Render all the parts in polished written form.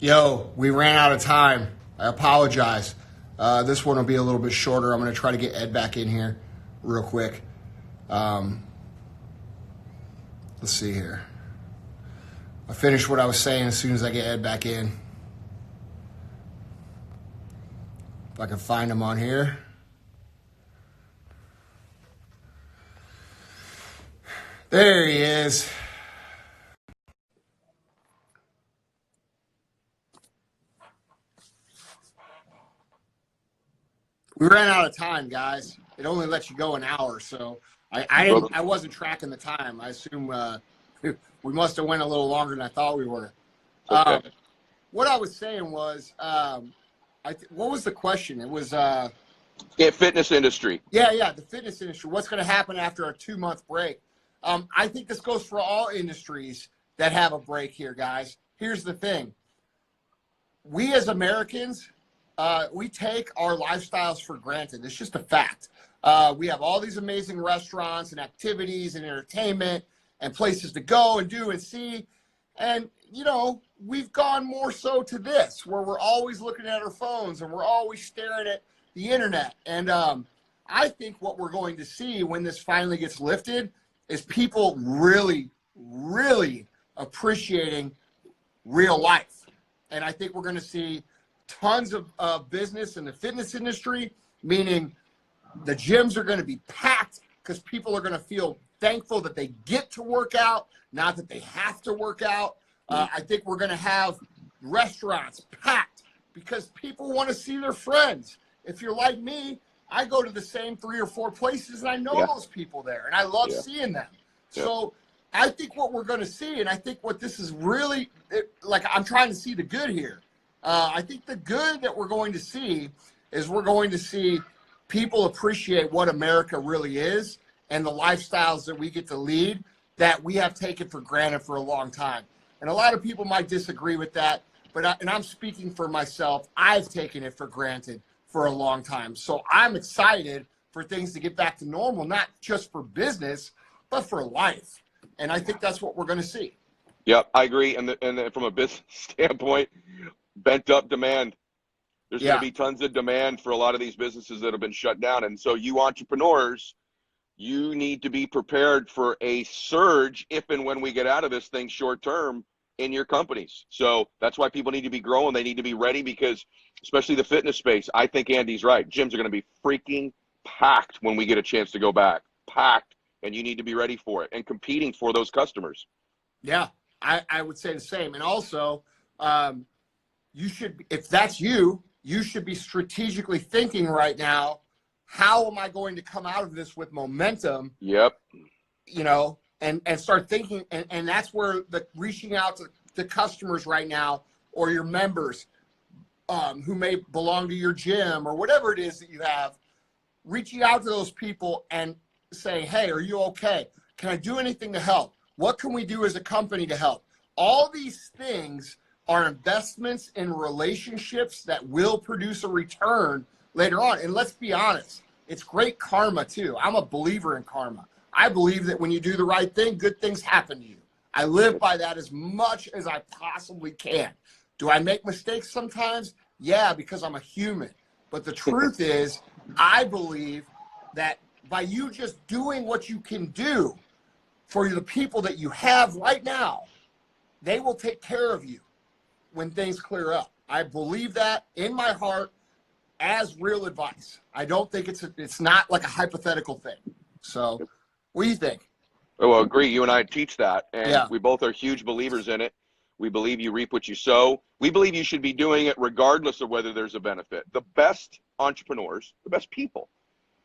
Yo, we ran out of time. I apologize. This one will be a little bit shorter. I'm going to try to get Ed back in here real quick. Let's see here. I finished what I was saying as soon as I get Ed back in. If I can find him on here. There he is. We ran out of time, guys. It only lets you go an hour, so I wasn't tracking the time. I assume we must have went a little longer than I thought we were. Okay. What I was saying was, what was the question? It was Fitness industry. Yeah, the fitness industry. What's going to happen after a 2-month break? I think this goes for all industries that have a break here, guys. Here's the thing. We as Americans, we take our lifestyles for granted. It's just a fact. We have all these amazing restaurants and activities and entertainment and places to go and do and see. And, you know, we've gone more so to this, where we're always looking at our phones and we're always staring at the internet. And I think what we're going to see when this finally gets lifted is people really, really appreciating real life. And I think we're going to see tons of business in the fitness industry, meaning the gyms are going to be packed because people are going to feel thankful that they get to work out, not that they have to work out. I think we're going to have restaurants packed because people want to see their friends. If you're like me, I go to the same 3 or 4 places and I know those people there and I love seeing them. So I think what we're going to see, and I think what this is really, like I'm trying to see the good here. I think the good that we're going to see is we're going to see people appreciate what America really is and the lifestyles that we get to lead that we have taken for granted for a long time. And a lot of people might disagree with that, but and I'm speaking for myself, I've taken it for granted for a long time. So I'm excited for things to get back to normal, not just for business, but for life. And I think that's what we're going to see. Yep, I agree. And from a business standpoint, bent up demand. There's going to be tons of demand for a lot of these businesses that have been shut down. And so you entrepreneurs, you need to be prepared for a surge if and when we get out of this thing short term in your companies. So that's why people need to be growing. They need to be ready because especially the fitness space, I think Andy's right. Gyms are going to be freaking packed when we get a chance to go back. Packed. And you need to be ready for it and competing for those customers. Yeah, I would say the same. And also, you should, if that's you, you should be strategically thinking right now, how am I going to come out of this with momentum? Yep. You know, and start thinking, and that's where the reaching out to customers right now or your members who may belong to your gym or whatever it is that you have, reaching out to those people and saying, hey, are you okay? Can I do anything to help? What can we do as a company to help? All these things are investments in relationships that will produce a return later on. And let's be honest, it's great karma too. I'm a believer in karma. I believe that when you do the right thing, good things happen to you. I live by that as much as I possibly can. Do I make mistakes sometimes? Yeah, because I'm a human. But the truth is, I believe that by you just doing what you can do for the people that you have right now, they will take care of you when things clear up. I believe that in my heart as real advice. I don't think it's not like a hypothetical thing. So what do you think? Well, agree. You and I teach that, and we both are huge believers in it. We believe you reap what you sow. We believe you should be doing it regardless of whether there's a benefit. The best entrepreneurs, the best people,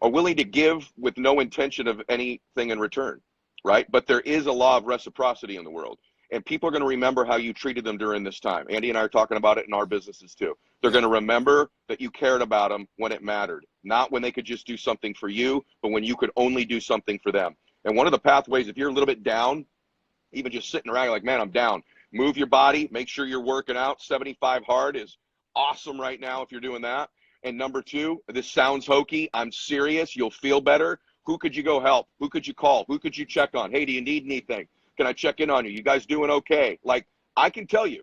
are willing to give with no intention of anything in return, right? But there is a law of reciprocity in the world, and people are going to remember how you treated them during this time. Andy and I are talking about it in our businesses too. They're going to remember that you cared about them when it mattered, not when they could just do something for you, but when you could only do something for them. And one of the pathways, if you're a little bit down, even just sitting around, you're like, man, I'm down. Move your body, make sure you're working out. 75 hard is awesome right now if you're doing that. And number 2, this sounds hokey. I'm serious. You'll feel better. Who could you go help? Who could you call? Who could you check on? Hey, do you need anything? Can I check in on you? You guys doing okay? Like, I can tell you,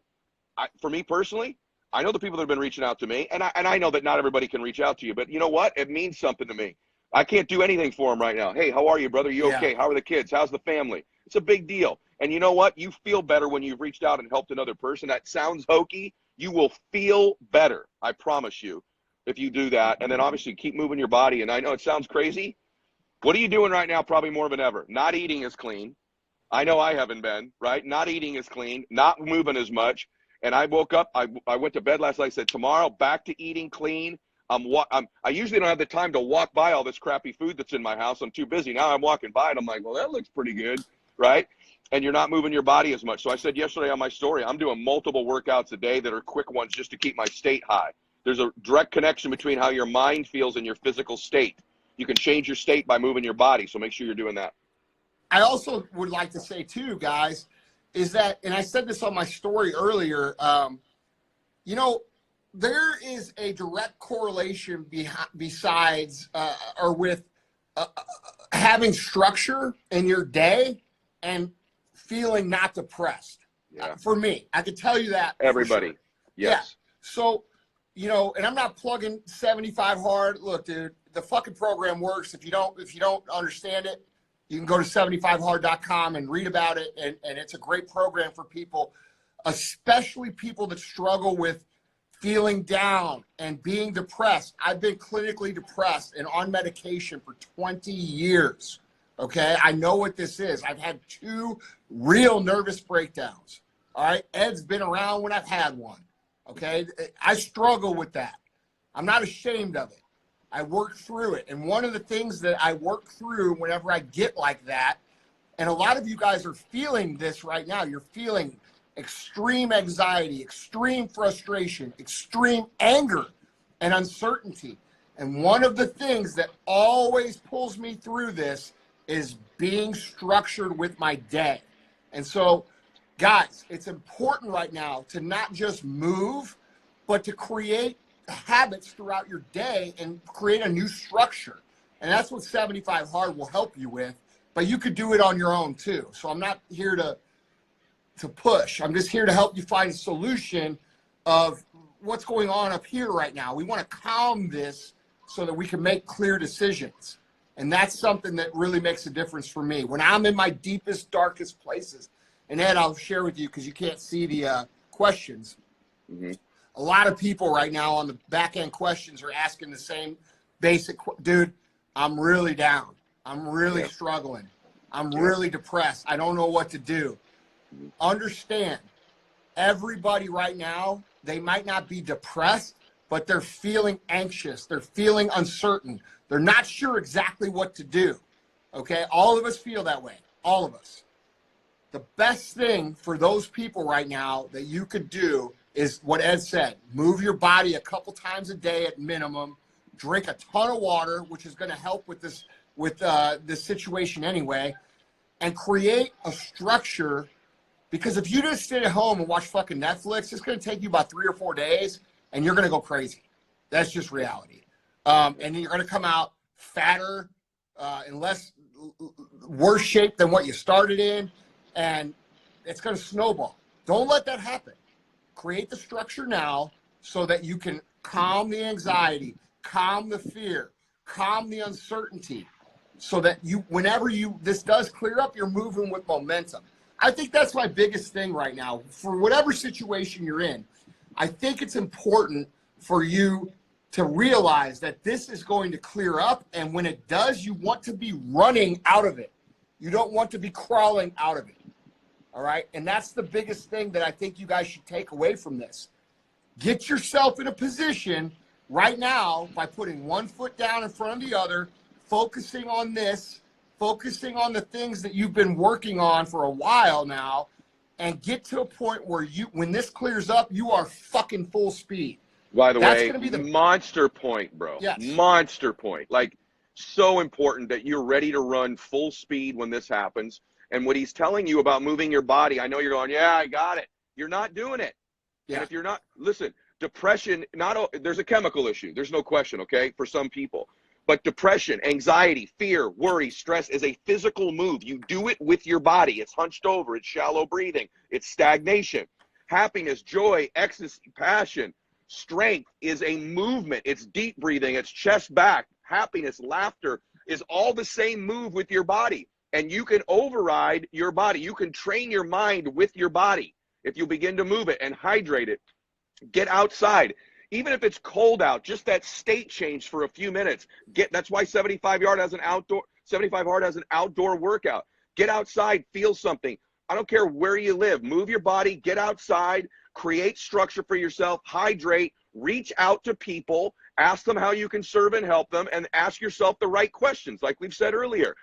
for me personally, I know the people that have been reaching out to me, and I know that not everybody can reach out to you, but you know what? It means something to me. I can't do anything for them right now. Hey, how are you, brother? You okay? How are the kids? How's the family? It's a big deal. And you know what? You feel better when you've reached out and helped another person. That sounds hokey. You will feel better. I promise you, if you do that. And then obviously keep moving your body. And I know it sounds crazy. What are you doing right now? Probably more than ever. Not eating as clean. I know I haven't been, right? Not eating as clean, not moving as much. And I woke up, I went to bed last night, I said, tomorrow, back to eating clean. I usually don't have the time to walk by all this crappy food that's in my house. I'm too busy. Now I'm walking by and I'm like, well, that looks pretty good, right? And you're not moving your body as much. So I said yesterday on my story, I'm doing multiple workouts a day that are quick ones just to keep my state high. There's a direct connection between how your mind feels and your physical state. You can change your state by moving your body. So make sure you're doing that. I also would like to say too, guys, is that, and I said this on my story earlier, you know, there is a direct correlation besides or with having structure in your day and feeling not depressed. Yeah. For me, I can tell you that. Everybody. Sure. Yes. Yeah. So, you know, and I'm not plugging 75 hard. Look, dude, the fucking program works. If you don't understand it, you can go to 75hard.com and read about it. And it's a great program for people, especially people that struggle with feeling down and being depressed. I've been clinically depressed and on medication for 20 years. Okay. I know what this is. I've had 2 real nervous breakdowns. All right. Ed's been around when I've had one. Okay. I struggle with that. I'm not ashamed of it. I work through it. And one of the things that I work through whenever I get like that, and a lot of you guys are feeling this right now, you're feeling extreme anxiety, extreme frustration, extreme anger and uncertainty. And one of the things that always pulls me through this is being structured with my day. And so, guys, it's important right now to not just move, but to create habits throughout your day and create a new structure. And that's what 75 Hard will help you with, but you could do it on your own too. So I'm not here to push. I'm just here to help you find a solution of what's going on up here right now. We want to calm this so that we can make clear decisions. And that's something that really makes a difference for me. When I'm in my deepest, darkest places, and Ed, I'll share with you because you can't see the questions. Mm-hmm. A lot of people right now on the back end questions are asking the same basic, dude, I'm really down. I'm really struggling. I'm really depressed. I don't know what to do. Understand, everybody right now, they might not be depressed, but they're feeling anxious. They're feeling uncertain. They're not sure exactly what to do. Okay. All of us feel that way. All of us. The best thing for those people right now that you could do is what Ed said. Move your body a couple times a day at minimum. Drink a ton of water, which is going to help with this situation anyway, and create a structure. Because if you just sit at home and watch fucking Netflix, it's going to take you about 3 or 4 days, and you're going to go crazy. That's just reality. And then you're going to come out fatter, in worse shape than what you started in, and it's going to snowball. Don't let that happen. Create the structure now so that you can calm the anxiety, calm the fear, calm the uncertainty, so that whenever this does clear up, you're moving with momentum. I think that's my biggest thing right now. For whatever situation you're in, I think it's important for you to realize that this is going to clear up. And when it does, you want to be running out of it. You don't want to be crawling out of it. All right. And that's the biggest thing that I think you guys should take away from this. Get yourself in a position right now by putting one foot down in front of the other, focusing on this, focusing on the things that you've been working on for a while now, and get to a point where when this clears up, you are fucking full speed. By the way, gonna be the monster point, bro. Yes. Monster point. Like, so important that you're ready to run full speed when this happens. And what he's telling you about moving your body, I know you're going, yeah, I got it. You're not doing it. Yeah. And if you're not, listen, depression, there's a chemical issue. There's no question, okay, for some people. But depression, anxiety, fear, worry, stress is a physical move. You do it with your body. It's hunched over. It's shallow breathing. It's stagnation. happiness, joy, ecstasy, passion, strength is a movement. It's deep breathing, it's chest back, happiness, laughter is all the same move with your body. And you can override your body. You can train your mind with your body if you begin to move it and hydrate it. Get outside. Even if it's cold out, just that state change for a few minutes. That's why 75 Hard has an outdoor workout. Get outside, feel something. I don't care where you live. Move your body, get outside, create structure for yourself, hydrate, reach out to people, ask them how you can serve and help them, and ask yourself the right questions, like we've said earlier.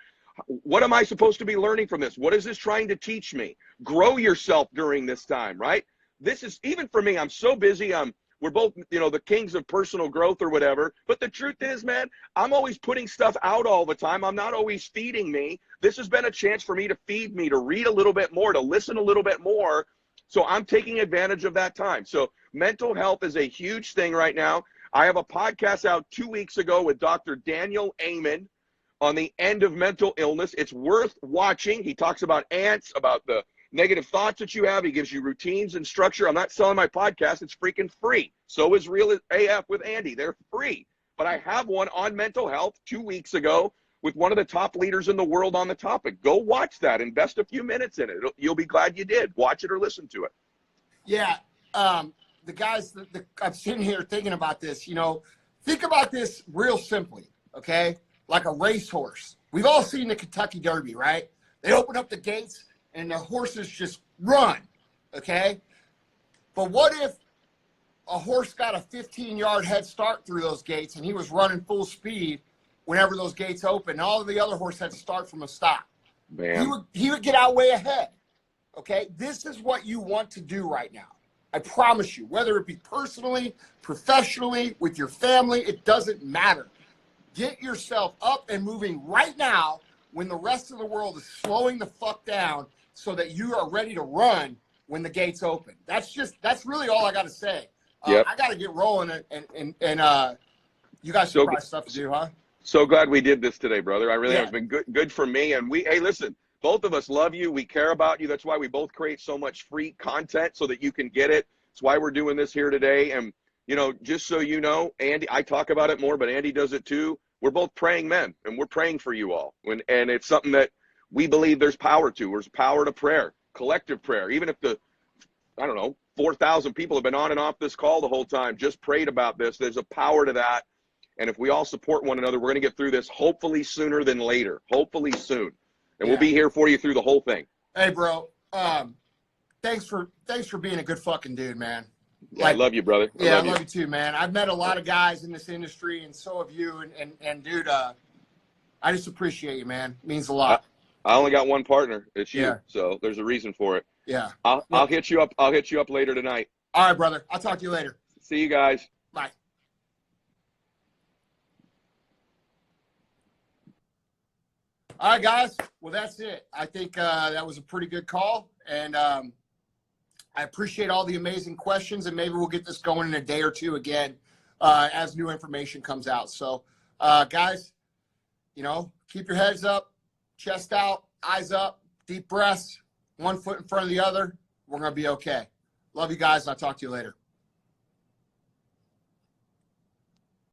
What am I supposed to be learning from this? What is this trying to teach me? Grow yourself during this time, right? This is, even for me, I'm so busy. We're both, the kings of personal growth or whatever. But the truth is, man, I'm always putting stuff out all the time. I'm not always feeding me. This has been a chance for me to feed me, to read a little bit more, to listen a little bit more. So I'm taking advantage of that time. So mental health is a huge thing right now. I have a podcast out 2 weeks ago with Dr. Daniel Amen on the end of mental illness. It's worth watching. He talks about ants, about the negative thoughts that you have. He gives you routines and structure. I'm not selling my podcast. It's freaking free. So is Real AF with Andy. They're free. But I have one on mental health 2 weeks ago with one of the top leaders in the world on the topic. Go watch that. Invest a few minutes in it. You'll be glad you did. Watch it or listen to it. Yeah. The guys, I'm sitting here thinking about this, think about this real simply, okay? Like a racehorse. We've all seen the Kentucky Derby, right? They open up the gates and the horses just run, okay? But what if a horse got a 15-yard head start through those gates and he was running full speed whenever those gates open, and all of the other horses had to start from a stop? Man. He would get out way ahead, okay? This is what you want to do right now. I promise you, whether it be personally, professionally, with your family, it doesn't matter. Get yourself up and moving right now when the rest of the world is slowing the fuck down so that you are ready to run when the gates open. That's really all I got to say. Yep. I got to get rolling, and you guys still got stuff to do, huh? So glad we did this today, brother. I really Yeah. have. It's been good for me. And hey, listen, both of us love you. We care about you. That's why we both create so much free content so that you can get it. That's why we're doing this here today. And, just so you know, Andy, I talk about it more, but Andy does it too. We're both praying men, and we're praying for you all. And it's something that we believe there's power to. There's power to prayer, collective prayer. Even if 4,000 people have been on and off this call the whole time, just prayed about this. There's a power to that. And if we all support one another, we're going to get through this hopefully sooner than later. Hopefully soon. And we'll be here for you through the whole thing. Hey, bro. Thanks for being a good fucking dude, man. Yeah, I love you, brother. I love you too, man. I've met a lot of guys in this industry, and so have you. And dude, I just appreciate you, man. It means a lot. I only got one partner. It's you. Yeah. So there's a reason for it. Yeah. I'll hit you up. I'll hit you up later tonight. All right, brother. I'll talk to you later. See you guys. Bye. All right, guys. Well, that's it. I think that was a pretty good call, and I appreciate all the amazing questions, and maybe we'll get this going in a day or two again as new information comes out. So, guys, keep your heads up, chest out, eyes up, deep breaths, one foot in front of the other. We're going to be okay. Love you guys. I'll talk to you later.